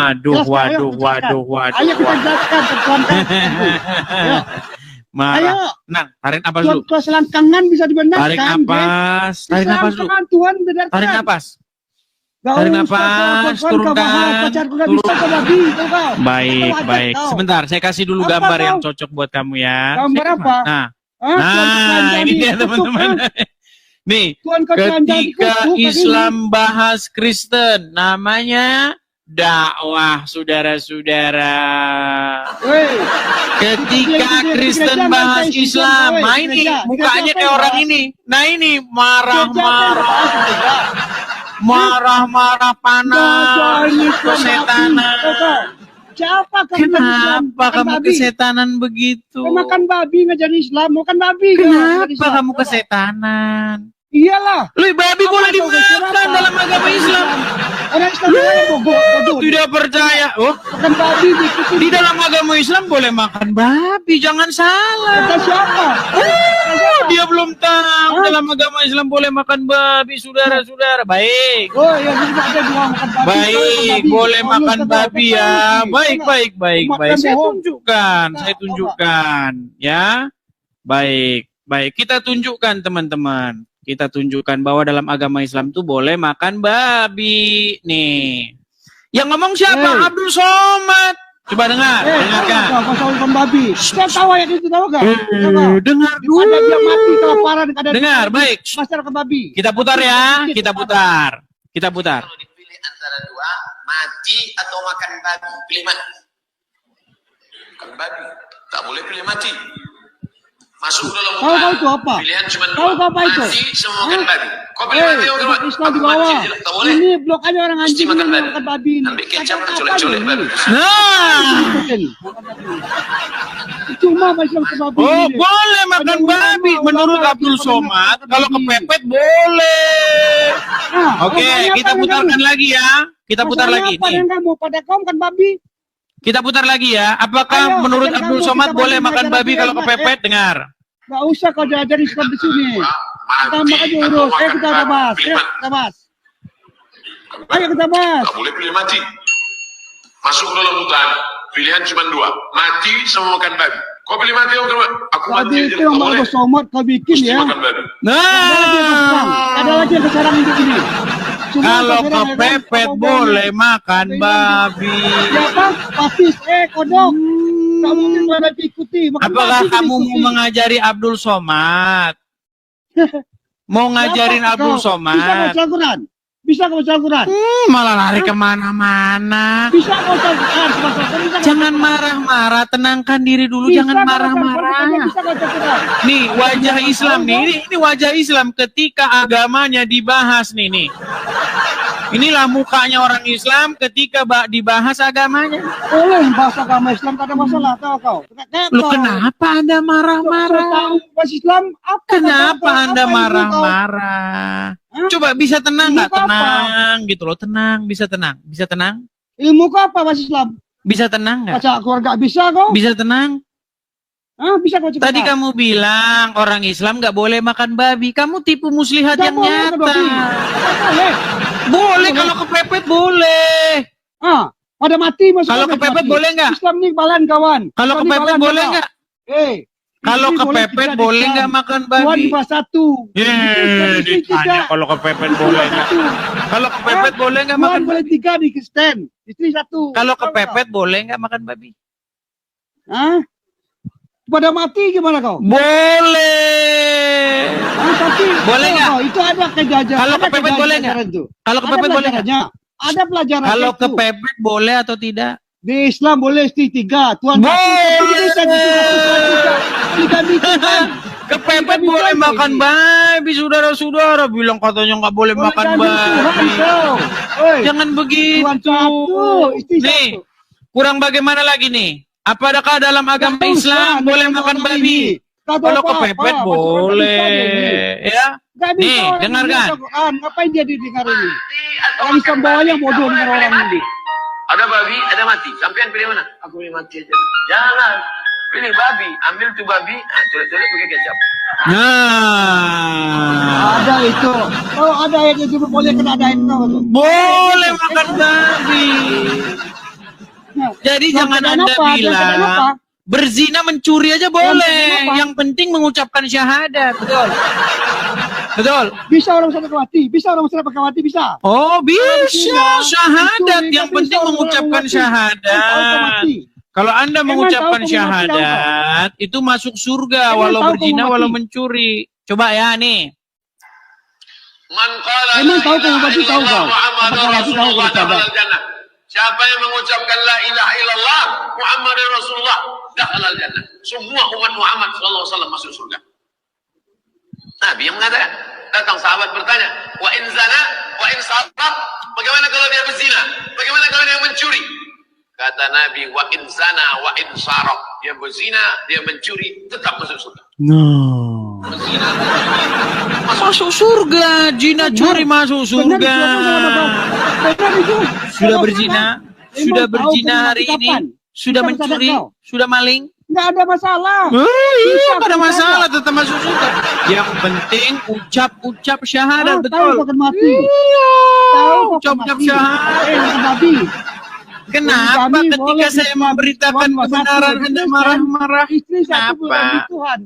Aduh, waduh. Ayo kita jelaskan ketuhanan. Ayo. Marah. Ayo. Nah, tarik napas dulu. Keselangkangan bisa dibenarkan. Tarik napas. Tarik napas dulu. Tuhan benarkan. Tarik napas. Gak tarik usah napas, kau turunkan. pacarku gak bisa kau babi, kau. Baik. Sebentar, saya kasih dulu Apa gambar kau? yang cocok buat kamu ya. Gambar apa? Nah, ini dia teman-teman. Nih, Tuhan kau ketika Islam bahas Kristen, namanya dakwah, saudara-saudara. Ketika Kristen bahas Islam, nah ini mukanya kayak orang ini. Nah ini marah-marah panas, kesetanan. Kenapa kamu kesetanan begitu? Kau makan babi ngajarin Islam, makan babi. Kenapa kamu kesetanan? Iyalah. Babi boleh dimakan dalam agama Islam. Orang Islam bodoh. Tidak percaya. Oh, makan babi di dalam agama Islam boleh makan babi, jangan salah. Kata siapa? Dia belum tahu dalam agama Islam boleh makan babi, saudara-saudara. Baik. Oh, ya ada dua makan babi. Baik, boleh makan babi ya. Baik. Saya tunjukkan ya. Baik. Kita tunjukkan teman-teman. Kita tunjukkan bahwa dalam agama Islam itu boleh makan babi. Nih. Yang ngomong siapa? Abdul Somad. Coba dengarkan. Pasal makan babi. Saya tahu ayat itu, tahu gak? Dengar dulu. Ada dia mati kelaparan. Dengar, baik. Masyarakat babi. Kita putar ya. Kita putar. Kalau dipilih antara dua, mati atau makan babi, pilih mana? Makan babi. Tak boleh pilih mati. Masuk dalam Tahu itu apa? Pilihan cuma Tahu dua. apa itu? Mati sama makan babi. Kau pilih mati atau makan Islam di bawah. Tak boleh. Ini blok aja orang Mesti anjing makan ini babi. makan babi ini. Ambil kecap dan colek-colek babi. Cuma Islam ke babi. Oh, boleh makan babi. Menurut Abdul Somad, kalau kepepet boleh. Oke, kita putarkan lagi ya. Kita putar lagi. Pada kamu, pada kau makan babi. Kita putar lagi ya. Apakah menurut Abdul Somad boleh makan babi kalau kepepet? Dengar. Gak usah kau diajari Islam di sini. Tambah aja urus. Ayo kita bahas. Ayo kita bahas. Tak boleh pilih mati. Masuk dalam hutan. Pilihan cuma dua. Mati sama makan babi. Kau pilih mati atau makan? Aku mati Tadi aja. itu yang mau Somad kau bikin Mesti ya. makan babi. Ada lagi yang keserang hidup ini. Kalau kepepet boleh makan babi. Siapa? Patis, kodok. Kamu mungkin boleh ikuti. Apakah kamu mau mengajari Abdul Somad? Mau ngajarin Abdul Somad? Bisa baca Al-Quran? Bisa baca Al-Quran? Malah lari kemana-mana. Bisa baca Al-Quran? Jangan marah-marah, tenangkan diri dulu, jangan marah-marah. Bisa baca Al-Quran? Nih wajah Islam nih, ini wajah Islam ketika agamanya dibahas nih. Inilah mukanya orang Islam ketika dibahas agamanya. Boleh bahasa agama Islam, tak ada masalah, tahu kau? Lu kenapa Anda marah-marah? Tahu bahasa Islam apa? Kenapa Anda marah-marah? Coba bisa tenang nggak? Tenang gitu loh, tenang, bisa tenang. Ilmu kau apa bahasa Islam? Bisa tenang nggak? Baca keluarga bisa kau? Bisa tenang. Bisa kau cepat. Tadi kamu bilang orang Islam nggak boleh makan babi. Kamu tipu muslihat yang nyata. Boleh kalau kepepet boleh. Pada mati masuk. Kalau kepepet boleh nggak? Islam nih balan kawan. Kalau kepepet boleh nggak? Kalau kepepet boleh nggak makan babi? Tuhan di bahasa 1. Ditanya kalau kepepet boleh nggak? Kalau kepepet boleh nggak makan boleh babi? 3 di Kristen. Istri 1. Kalau kepepet boleh nggak makan babi? Pada mati gimana kau? Boleh. Tapi boleh nggak? Itu ada kejajaran. Kalau kepepet boleh nggak? Kalau kepepet boleh nggak? Ada pelajaran. Kalau kepepet boleh atau tidak? Di Islam boleh istri 3. Tuhan boleh. Kepepet boleh makan babi, saudara-saudara. Bilang katanya nggak boleh makan babi. Jangan begitu. Nih, kurang bagaimana lagi nih? Apakah dalam agama Islam boleh makan babi? Kalau kepepet boleh, ya. Nih, dengarkan. Ngapain dia didengar ini? Orang Islam bawahnya bodoh dengan orang ini. Ada babi, ada mati. Sampean pilih mana? Aku pilih mati aja. Jangan. Pilih babi. Ambil tuh babi, colek-colek pakai kecap. Ada itu. Kalau ada yang itu boleh kena ada itu. Boleh makan babi. Jadi Dalam jangan keadaan Anda apa? Dalam keadaan apa? bilang berzina mencuri aja boleh. keadaan apa? Yang penting mengucapkan syahadat. Betul. Betul. Bisa orang sedekawati, bisa orang sedekawati, bisa. Oh, bisa syahadat. Mencuri, Yang bisa penting orang mengucapkan mati. syahadat. Tahu mati. Kalau Anda Emang mengucapkan tahu kamu mati, syahadat, itu masuk surga Emang walau tahu kamu berzina mati? walau mencuri. Coba ya nih. Man qala Emang la tahu kamu ilaha mati, tahu illallah kau? Muhammadur Apakah mati tahu Rasulullah kau sadar? dakhalal jannah. Siapa yang mengucapkan la ilaha illallah Muhammadur Rasulullah dakhalal jannah. Semua umat Muhammad sallallahu alaihi wasallam masuk surga. Nabi yang mengatakan. Datang sahabat bertanya, wa in zana, wa in saraq, bagaimana kalau dia berzina? Bagaimana kalau dia mencuri? Kata Nabi, wa in zana, wa in saraq, dia berzina, dia mencuri, tetap masuk surga. No. Berzina, Masuk surga, zina curi masuk surga. Benar itu. Sudah Kalau berzina, sana, sudah emang tahu berzina kamu hari mati ini, kapan? sudah Bisa mencuri, sadar kau? sudah maling. Nggak ada masalah. Iya, Bisa, pada bisa. masalah tetap masuk surga. Yang penting ucap syahadat, Tahu betul. kau akan mati. Iya, Tahu kau akan ucap mati. syahadat. Makan babi. Kenapa Kami ketika boleh saya Islam, memberitakan Tuhan kebenaran satu. Anda marah-marah? Istri satu Kenapa? bulan Tuhan.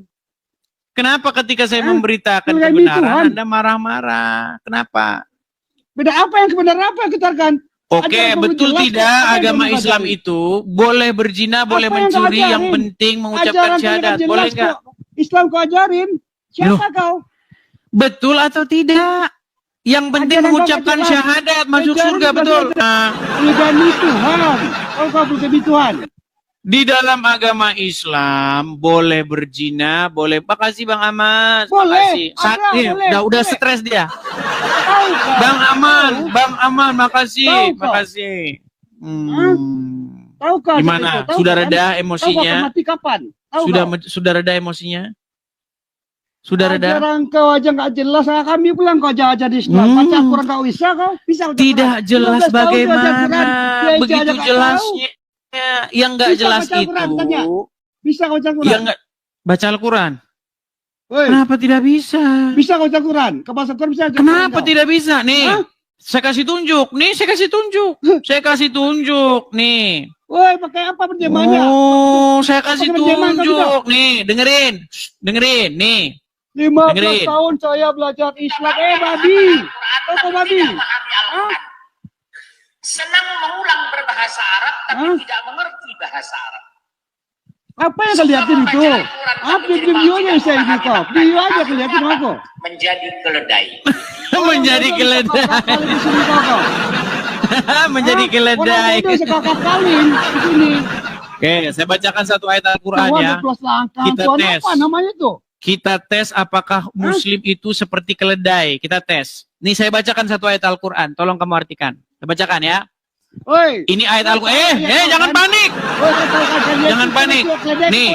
Kenapa ketika saya Hah? memberitakan Tuhan kebenaran Tuhan. Anda marah-marah? Kenapa? Beda apa yang kebenaran apa yang katakan? Oke, Ajaran kamu betul jelas, tidak apa yang agama kamu Islam ajarin? itu boleh berzina, boleh Apa yang kau mencuri, yang ajarin? penting mengucapkan Ajaran kamu syahadat. kan jelas Boleh nggak? kok. Islam kau ajarin. Siapa kau? Betul atau tidak? Yang penting Ajaran mengucapkan kau jelas. syahadat masuk Ajaran surga, kau betul. jelas. Nah, Demi Tuhan. Kau demi Tuhan. di dalam agama Islam boleh berzina, boleh. Makasih Bang Amas. Boleh. Makasih. Ada, boleh, udah boleh. stres dia. Tahu kau? Bang Aman, makasih, Tahu kau? makasih. Tahu kau? Gimana? Tahu Sudah kan? reda Tahu kau akan emosinya? mati kapan? Tahu kau? Sudah reda emosinya? Sudah reda? Ajaran kau aja nggak jelas. Kami pulang kau ajar di Islam. Baca Quran kau bisa kau? Bisa baca Tidak Quran. jelas 15 tahun belajar bagaimana Quran. Dia aja begitu nggak tahu. jelasnya. Yang nggak Bisa jelas baca Quran, itu, tanya. Bisa kau baca Quran? yang nggak baca Al-Quran. Woi, Kenapa tidak bisa? bisa kau baca Quran? Kau baca Quran bisa baca Quran Kenapa kau? tidak bisa? Nih, Hah? saya kasih tunjuk. Nih, saya kasih tunjuk. Saya kasih tunjuk. Nih. Woi, pakai apa perjamannya? Oh, saya kasih Pakai perjaman kau tunjuk. Nih, dengerin. Shh, dengerin. Nih. 15 dengerin. tahun saya belajar Islam. Babi. Kau babi. Hah? senang mengulang berbahasa Arab tapi Hah? tidak mengerti bahasa Arab. Apa yang kelihatin itu? Apa videonya saya ini kau? Video aja kelihatin aku. Menjadi keledai. Menjadi keledai. Kali di sini kau. Menjadi keledai. Orang bodoh sekakak kalin di sini. Oke, saya bacakan satu ayat Al-Quran Tuhan ya. plus langkah. Kita Tuhan tes. apa namanya tuh? Kita tes apakah Muslim itu seperti keledai. Kita tes. Nih saya bacakan satu ayat Al-Quran. Tolong kamu artikan. Saya bacakan ya. Woi. Ini ayat Al-Quran. Jangan panik. Jangan panik. Nih.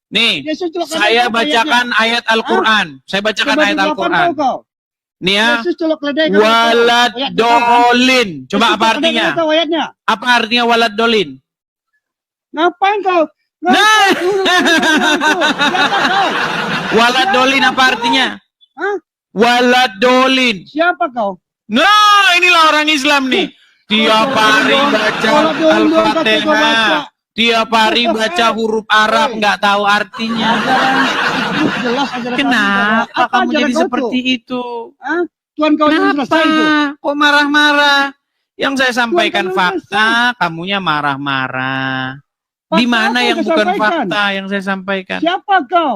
Nih, saya bacakan ayat Al-Quran. Saya bacakan ayat Al-Quran. Nih ya. Walad dolin. Coba apa artinya? Apa artinya walad dolin? Ngapain kau? Nah. Walad dolin apa artinya? Hah? Walad dolin. Siapa kau? Nah, inilah orang Islam nih. Tiap hari baca Al-Fatihah. Tiap hari baca huruf Arab, nggak tahu artinya. Kenapa kamu jadi seperti itu? Tuhan kau yang Kenapa? selesai itu. Kok marah-marah? Yang saya sampaikan Tuhan, fakta, kamunya marah-marah. Di Fakta mana apa yang yang bukan saya sampaikan? fakta yang saya sampaikan? Siapa kau?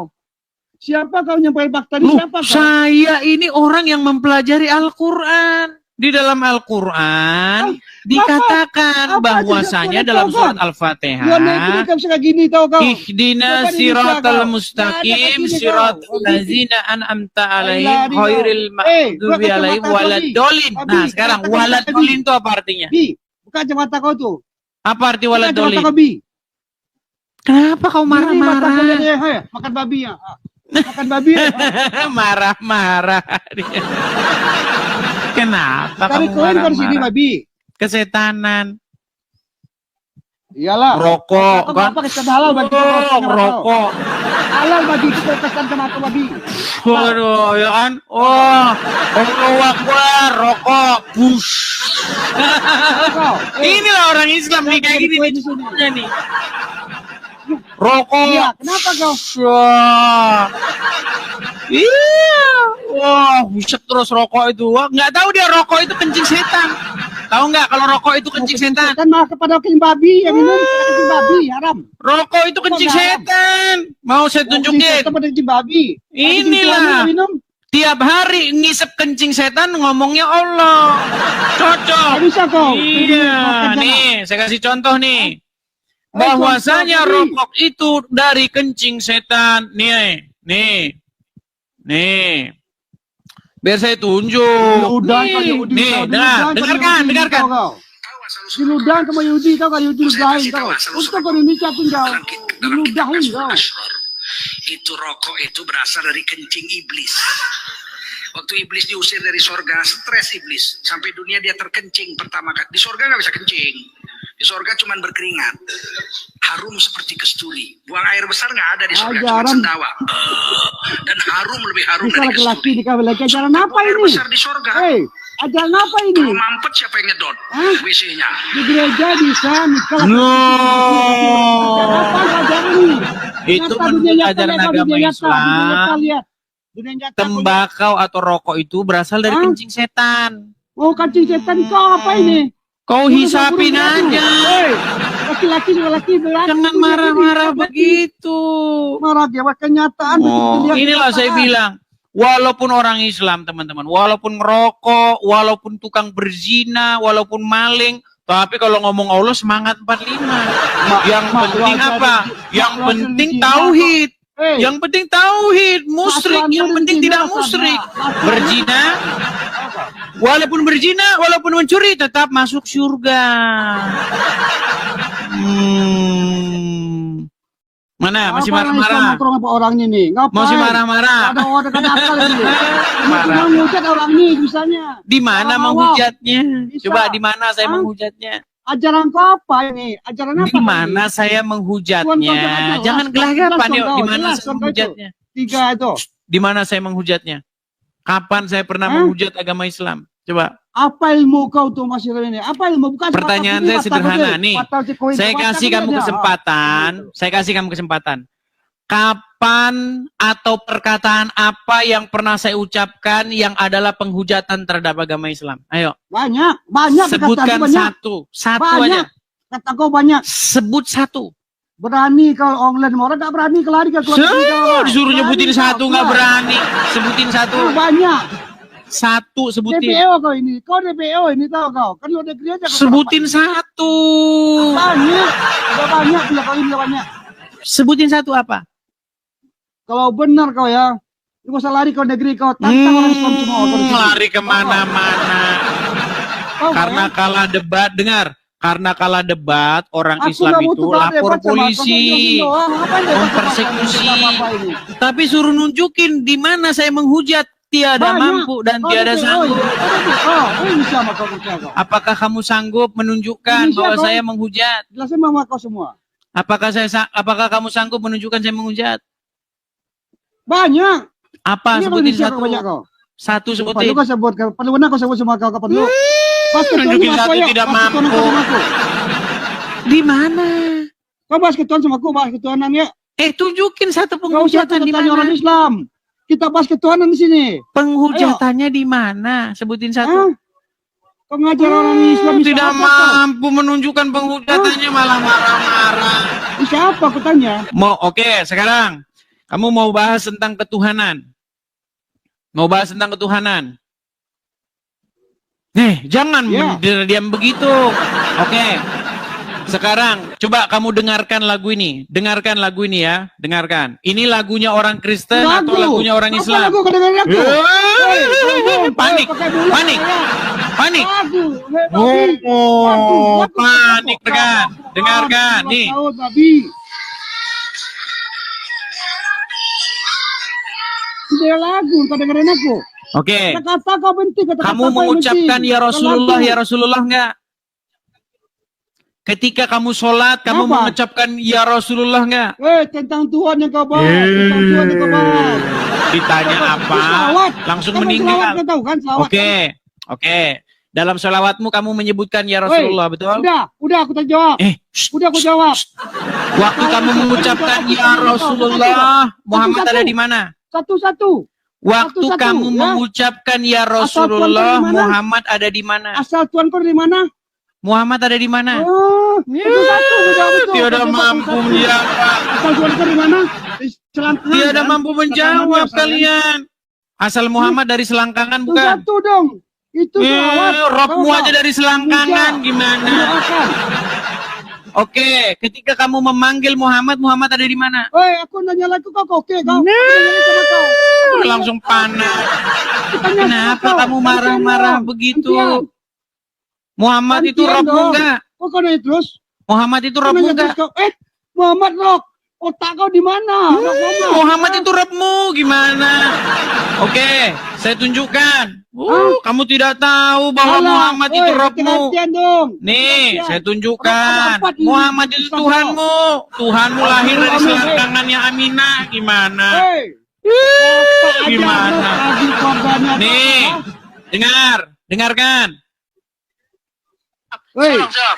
Siapa kau nyampai fakta ini? Loh, Siapa kau? saya ini orang yang mempelajari Al-Quran. Di dalam Al-Quran dikatakan apa bahwasanya aja dalam kau, surat Tuhan Al-Fatihah, Tuhan kamu suka gini tau kau. Ihdina Kenapa siratal kau? mustaqim Nggak ada siratal kayak gini, kau. ladzina an'amta alaihim Allah, khairil gua maghdubi kacamata alaihim kau, Bi. waladdallin. Abi, Nah, sekarang kacamata waladdallin Bi. itu apa artinya? Bi, buka kacamata kau tuh. Apa arti Buka kacamata waladdallin? kau, Bi. Kenapa kau Ini mata kau marah-marah? lihat, hai, makan babi ya. Makan babi ya. Marah-marah. Kenapa Cari kamu koin kau di sini marah-marah? babi. Kesetanan. Iyalah. Rokok Kau kan? apa kesan halal bagi kau? Oh, rokok. Halal bagi kita kesan kacamata babi. Waduh, ya kan? Oh, Allahu Akbar, rokok, push. Inilah orang Islam nih kayak gini nih. Nih. Rokok. Iya, kenapa kau? Wah. Iya. Wah, buset terus rokok itu. Wah, nggak tahu dia rokok itu kencing setan. Tahu nggak kalau rokok itu kencing setan? Kan malah kepada kencing babi yang minum kencing babi haram. Rokok itu kencing setan. Mau saya tunjukin? Kepada kencing babi. Inilah. Minum. Tiap hari ngisep kencing setan ngomongnya Allah. Cocok. Nggak bisa kau. Iya. Nih, saya kasih contoh nih. Bahwasanya rokok itu dari kencing setan. Nih. Biar saya tunjuk. Nih, dengarkan. Diludahin sama Yudi, tau kan Yudi ludahin tau. Untuk Indonesia tinggal. Diludahin tau. Itu rokok itu berasal dari kencing iblis. Waktu iblis diusir dari sorga, stres iblis. Sampai dunia dia terkencing pertama kali. Di sorga nggak bisa kencing. Di sorga cuma berkeringat. Harum seperti kesturi. Buang air besar nggak ada di sorga, cuma sendawa. Dan harum lebih harum dari kesturi. Laki-laki ajaran apa air ini? besar di sorga. Ajaran apa ini? Kalau mampet siapa yang ngedot? WC-nya. Di gereja bisa nikah. Apa ajaran ini? Itu menurut ajaran agama Islam. Tembakau atau rokok itu berasal dari kencing setan. Oh, kencing setan kau apa ini? Kau hisapin aja. Laki-laki jangan marah-marah begitu. Marah dia kenyataan. Inilah saya bilang, walaupun orang Islam teman-teman, walaupun ngerokok, walaupun tukang berzina, walaupun maling, tapi kalau ngomong Allah semangat 45. Yang penting apa? Yang penting tauhid. Yang penting tauhid, musyrik, yang penting tidak musyrik. Berzina, walaupun berzina, walaupun mencuri tetap masuk surga. Mana? Masih marah-marah? Orangnya nih? Masih marah-marah? Ada orang nakal ini. Menghujat orang ini bisanya. Di mana menghujatnya? Coba di mana saya menghujatnya? Ajaran kau apa ini? Ajaran apa? Di mana saya menghujatnya? Jangan gelagapan yuk. Di mana saya menghujatnya? 3 itu. Di mana saya menghujatnya? Kapan saya pernah menghujat agama Islam? Coba. Apa ilmu kau tuh masih ini? Apa ilmu? Bukan pertanyaan saya sederhana nih. Saya kasih kamu kesempatan. Saya kasih kamu kesempatan. Kapan atau perkataan apa yang pernah saya ucapkan yang adalah penghujatan terhadap agama Islam? Ayo. Banyak. Sebutkan satu banyak. aja. Kata kau banyak. Sebut satu. Berani kalau online orang nggak berani kelari ke keluar. Disuruh nyebutin satu nggak berani. Sebutin satu. Banyak. Satu sebutin. DPO kau ini. Kau DPO ini tahu kau. Kan lu negeri aja. Sebutin satu. Banyak. Udah banyak. Bila kali ini banyak. Sebutin satu apa? Kalau benar kau ya, lu usah lari ke negeri kau tantang orang Islam semua. Lari kemana-mana. Karena kalah debat, dengar. Karena kalah debat, orang Islam itu lapor polisi, mempersekusi. Tapi suruh nunjukin di mana saya menghujat. Tiada mampu dan tiada sanggup. Apakah kamu sanggup menunjukkan bahwa saya menghujat? Jelasin sama kau semua. Apakah kamu sanggup menunjukkan saya menghujat? Banyak. Apa? Sebutin satu. Satu sebutin. Perlu kau sebut. Perlu benar kau sebut semua kau perlu. Tunjukin satu tidak mampu. Di mana? Kau bahas ketuaan sama aku, bahas ketuanan ya. Tunjukin satu penghujatan di mana? Orang Islam. Kita bahas ketuanan di sini. Penghujatannya di mana? Sebutin satu. Kau ngajar orang Islam tidak mampu menunjukkan penghujatannya, malah marah-marah. Siapa aku tanya? Oke, sekarang kamu mau bahas tentang ketuhanan. Mau bahas tentang ketuhanan. Jangan diam begitu. Oke. Sekarang coba kamu dengarkan lagu ini. Dengarkan lagu ini ya. Dengarkan. Ini lagunya orang Kristen atau lagunya orang Islam? Panik. Panik. Panik. Panik kan. Dengarkan nih. Tidak lagu, kau dengerin aku. Oke. Kata kau benci, kamu mengucapkan ya Rasulullah enggak? Ketika kamu sholat, kamu mengucapkan ya Rasulullah enggak? Tentang Tuhan yang kau bahas. Tentang Tuhan yang kau bahas. Ditanya apa? Langsung meninggal. Oke. Dalam sholawatmu kamu menyebutkan ya Rasulullah, betul? Udah aku jawab. Udah aku jawab. Waktu kamu mengucapkan ya Rasulullah, Muhammad ada di mana? Satu-satu. Waktu Satu-satu, kamu ya. mengucapkan ya Asal Tuhan Rasulullah, kau di mana? Muhammad ada di mana? Asal Tuhan kau dari mana? Muhammad ada di mana? Oh, satu-satu. Aku jawab itu. Tiada Satu-satu. mampu menjawab. Asal Tuhan kau dari mana? Dari selangkangan, Tiada kan? mampu menjawab Selangkangan asalnya. kalian. Asal Muhammad dari selangkangan bukan? Satu dong. Itu selawat. Robmu aja dari selangkangan gimana? Mendoakan. Oke, ketika kamu memanggil Muhammad, Muhammad ada di mana? Woi, aku nanya lagi kau, oke kau. Aku nanya sama kau. Langsung panas. Aku tanya sama Kenapa kau. kamu marah-marah Gantian dong. begitu? Gantian. Muhammad itu Gantian Robmu dong. enggak? Kok kau nanya terus? Muhammad itu Kau Robmu nanya enggak? terus kau. Muhammad Rob. Otak kau di mana? Muhammad itu Robmu gimana? Oke, saya tunjukkan. Kamu tidak tahu bahwa Muhammad itu Robmu. Gantian dong. Nih, Gantian. saya Rob tunjukkan. apa ini? Muhammad itu Tuhanmu. Tuhanmu lahir dari selangkangannya Aminah. Gimana? Hei. Gimana? Nih, dengarkan. Hei. Jawab.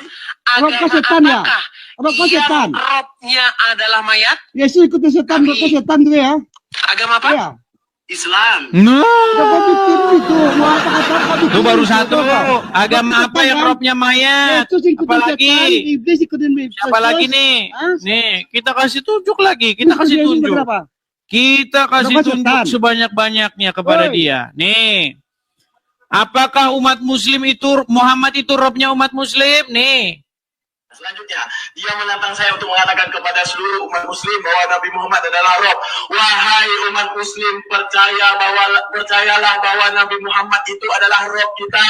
Rob kau setan ya? Rob kau setan. Robnya adalah mayat? Yesus ikut setan, Rob kau setan tuh ya. Agama apa? Iya. Islam. Udah kau bikin itu. Mau apa kata kau bikin Itu baru itu, satu. kau. Agama apa yang robnya mayat? Yesus ikutin setan, Apalagi? iblis ikutin iblis. Siapa lagi nih? Hah? Nih, kita kasih tunjuk lagi. Kita kasih Yesus tunjuk. berapa? Kita kasih Berapa tunjuk setan? sebanyak-banyaknya kepada Oi. dia. Nih. Apakah umat muslim itu, Muhammad itu robnya umat muslim? Nih. Selanjutnya, dia menantang saya untuk mengatakan kepada seluruh umat muslim bahwa Nabi Muhammad adalah Rob. Wahai umat muslim, percayalah bahwa Nabi Muhammad itu adalah Rob kita.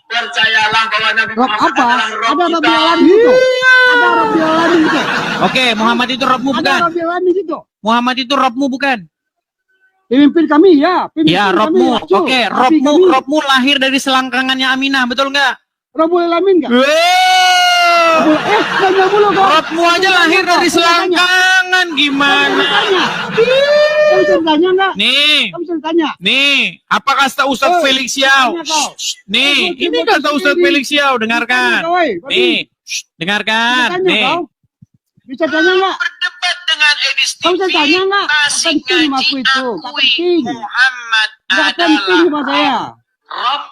Percayalah bahwa Nabi Rob Muhammad apa? adalah Rob Ada Rob kita. Yolani itu. Ada Rob Yolani itu. Oke, Muhammad itu robmu Ada bukan? Rob Yolani itu. Muhammad itu robmu bukan? Pemimpin kami ya. Pemimpin Ya, kami, robmu. Rasul. Oke, Nabi kami. robmu lahir dari selangkangannya Aminah, betul nggak? Robul Alamin enggak? Wow. Tanya dulu kau. Robmu aja lahir dari selangkangan, gimana? Kamu bisa tanya enggak? Nih, Kamu bisa tanya. nih, apa kata Ustadz Oi, Felix Yao? tanya kau. Nih, ini kata Ustadz Felix Yao, dengarkan. Tanya kau, woi. Nih, Bisa dengarkan. tanya Nih, kau. Bisa tanya enggak? Berdebat dengan Edis Kamu bisa TV, tanya enggak? kasih Penting ngaji aku itu. akui Penting. Muhammad Enggak penting adalah sama saya. Rob.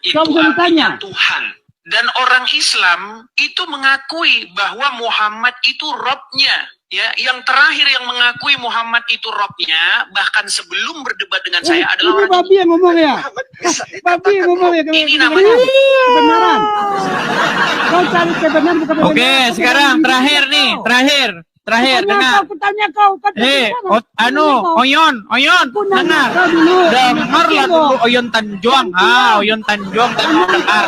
Itu Kamu bisa ditanya. artinya Tuhan. Dan orang Islam itu mengakui bahwa Muhammad itu Robnya. Ya, yang terakhir yang mengakui Muhammad itu Robnya, bahkan sebelum berdebat dengan saya adalah Ini orang babi yang ngomong ya. Babi yang ngomong ya. Ini namanya kebenaran. Kau cari kebenaran bukan kebenaran. oke, sekarang terakhir nih, terakhir, dengar. Aku tanya kau. Kan Oyon, dengar. Dengarlah dulu Oyon Tanjung. Oyon Tanjung, dengar.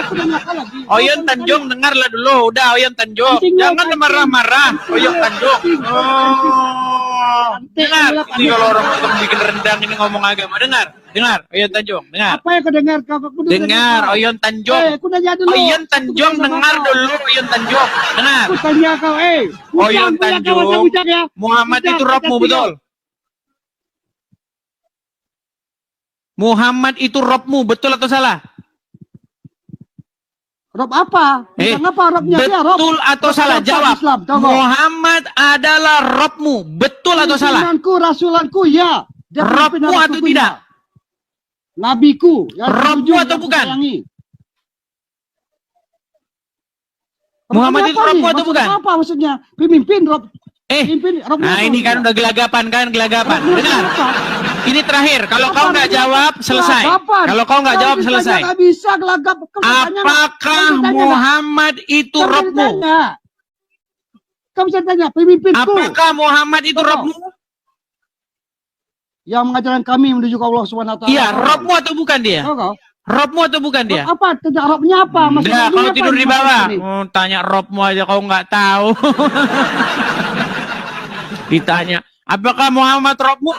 Oyon Tanjung, dengarlah dulu. Udah, Oyon Tanjung. Jangan marah-marah, Oyon Tanjung. Dengar. Ini kalau orang untuk bikin rendang ini ngomong agama. Dengar, Oyon Tanjung, dengar. Apa yang kau dengar kau? Dengar, Oyon Tanjung. Aku nanya dulu. Oyon Tanjung, dengar dulu, Oyon Tanjung. Dengar. Aku tanya kau, Oyon Tanjung. ya. Muhammad itu robmu, betul? Muhammad itu robmu, betul atau salah? Rob apa? Bukan apa robnya dia, Rob. Betul atau Rob salah? apa Jawab. Islam, tahu kau? Muhammad adalah robmu, betul atau salah? Pimpinanku, rasulanku, ya. Dia Robmu pimpinan atau rasulanku, tidak? ya. Nabiku. yang Robmu dijunjung, atau yang bukan? kusayangi. Muhammad itu Apa robmu nih? atau Maksud bukan? Apa maksudnya? Pemimpin Rob. Rob Nah apa ini kan maksudnya? udah gelagapan. Robnya Dengar. apa? Ini terakhir. Kalau kau nggak Robnya jawab, apa? selesai. Gelagapan. Kalau kau nggak Kau jawab, bisa selesai. Nggak bisa gelagap. Kau bisa tanya nggak? Apakah Kau bisa tanya nggak? Muhammad itu Kau bisa robmu? tanya. Kau bisa tanya, pemimpinku Apakah Muhammad itu Tahu. robmu? yang mengajarkan kami menuju ke Allah Subhanahu wa taala. Iya, robmu atau bukan dia? Tahu kau? Robmu atau bukan dia? Rob apa? Tanya Robnya apa? Maksudnya Udah, ini kalau apa tidur di maksud bawah. ini? Tanya robmu aja kau nggak tahu. Ditanya, apakah Muhammad robmu?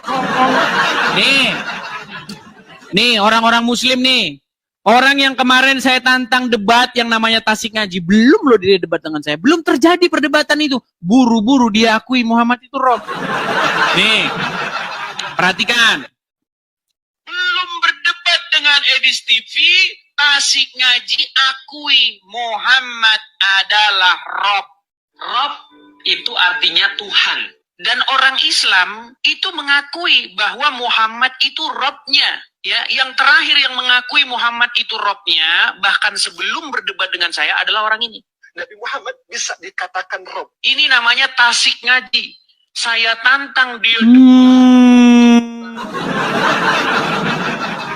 Nih orang-orang Muslim nih. Orang yang kemarin saya tantang debat yang namanya Tasik Ngaji. Belum loh dia debat dengan saya. Belum terjadi perdebatan itu. Buru-buru diakui Muhammad itu rob. Nih, perhatikan. belum berdebat dengan Edis TV, Tasik Ngaji akui Muhammad adalah Rob. Rob itu artinya Tuhan. Dan orang Islam itu mengakui bahwa Muhammad itu Robnya. Ya, yang terakhir yang mengakui Muhammad itu Robnya, bahkan sebelum berdebat dengan saya adalah orang ini. Nabi Muhammad bisa dikatakan Rob. Ini namanya Tasik Ngaji. Saya tantang dia.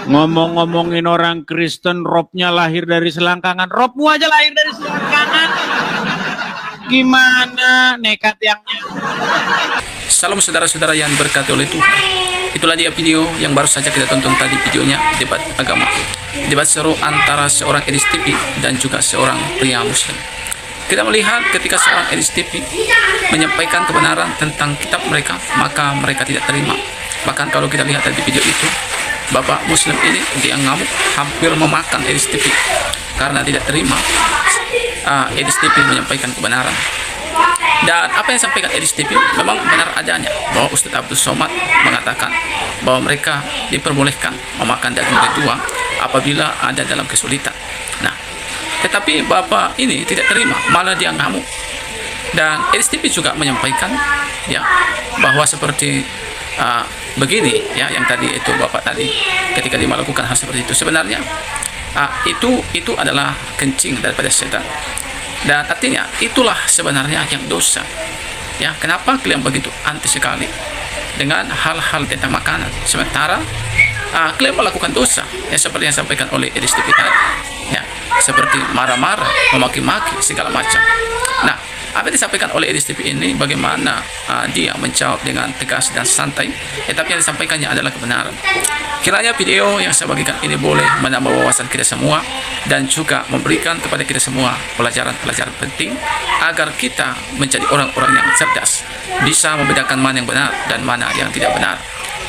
Ngomong-ngomongin orang Kristen, Robnya lahir dari selangkangan. Robmu aja lahir dari selangkangan. Gimana nekat yangnya? Salam saudara-saudara yang diberkati oleh Tuhan. Itulah dia video yang baru saja kita tonton tadi, videonya debat agama. Debat seru antara seorang Edis TV dan juga seorang pria muslim. Kita melihat ketika seorang Edis TV menyampaikan kebenaran tentang kitab mereka, maka mereka tidak terima. Bahkan kalau kita lihat tadi video itu, Bapak Muslim ini dia ngamuk, hampir memakan Edis TV karena tidak terima Edis TV menyampaikan kebenaran. Dan apa yang disampaikan Edis TV memang benar adanya, bahwa Ustadz Abdul Somad mengatakan bahwa mereka diperbolehkan memakan daging tua apabila ada dalam kesulitan. Nah, tetapi Bapak ini tidak terima, malah dia ngamuk. Dan Edis TV juga menyampaikan ya bahwa seperti begini ya, yang tadi itu Bapak tadi ketika dia melakukan hal seperti itu sebenarnya itu adalah kencing daripada setan. Dan artinya itulah sebenarnya yang dosa. Ya, kenapa kalian begitu anti sekali dengan hal-hal tentang makanan, sementara kalian melakukan dosa ya, seperti yang disampaikan oleh Edis TV tadi. Ya, seperti marah-marah, memaki-maki segala macam. Nah, apa yang disampaikan oleh Edis TV ini bagaimana dia menjawab dengan tegas dan santai, tapi yang disampaikannya adalah kebenaran. Kiranya video yang saya bagikan ini boleh menambah wawasan kita semua dan juga memberikan kepada kita semua pelajaran-pelajaran penting agar kita menjadi orang-orang yang cerdas, bisa membedakan mana yang benar dan mana yang tidak benar.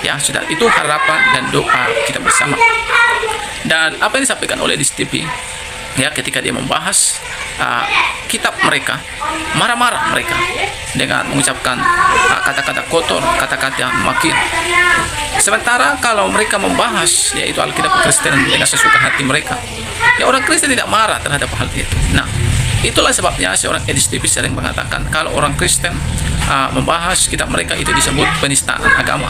Ya, sudah itu harapan dan doa kita bersama. Dan apa yang disampaikan oleh Edis TV ya, ketika dia membahas kitab mereka, marah-marah mereka dengan mengucapkan kata-kata kotor, kata-kata makian. Sementara kalau mereka membahas yaitu Alkitab Kristen dengan sesuka hati mereka, ya orang Kristen tidak marah terhadap hal itu. Nah, itulah sebabnya seorang Edis TV sering mengatakan kalau orang Kristen membahas kitab mereka itu disebut penistaan agama.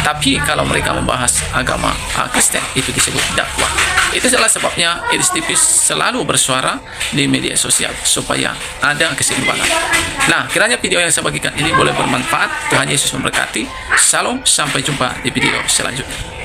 Tapi kalau mereka membahas agama Kristen itu disebut dakwah. Itu adalah sebabnya Edis TV selalu bersuara di media sosial supaya ada keseimbangan. Nah, kiranya video yang saya bagikan ini boleh bermanfaat. Tuhan Yesus memberkati. Salam, sampai jumpa di video selanjutnya.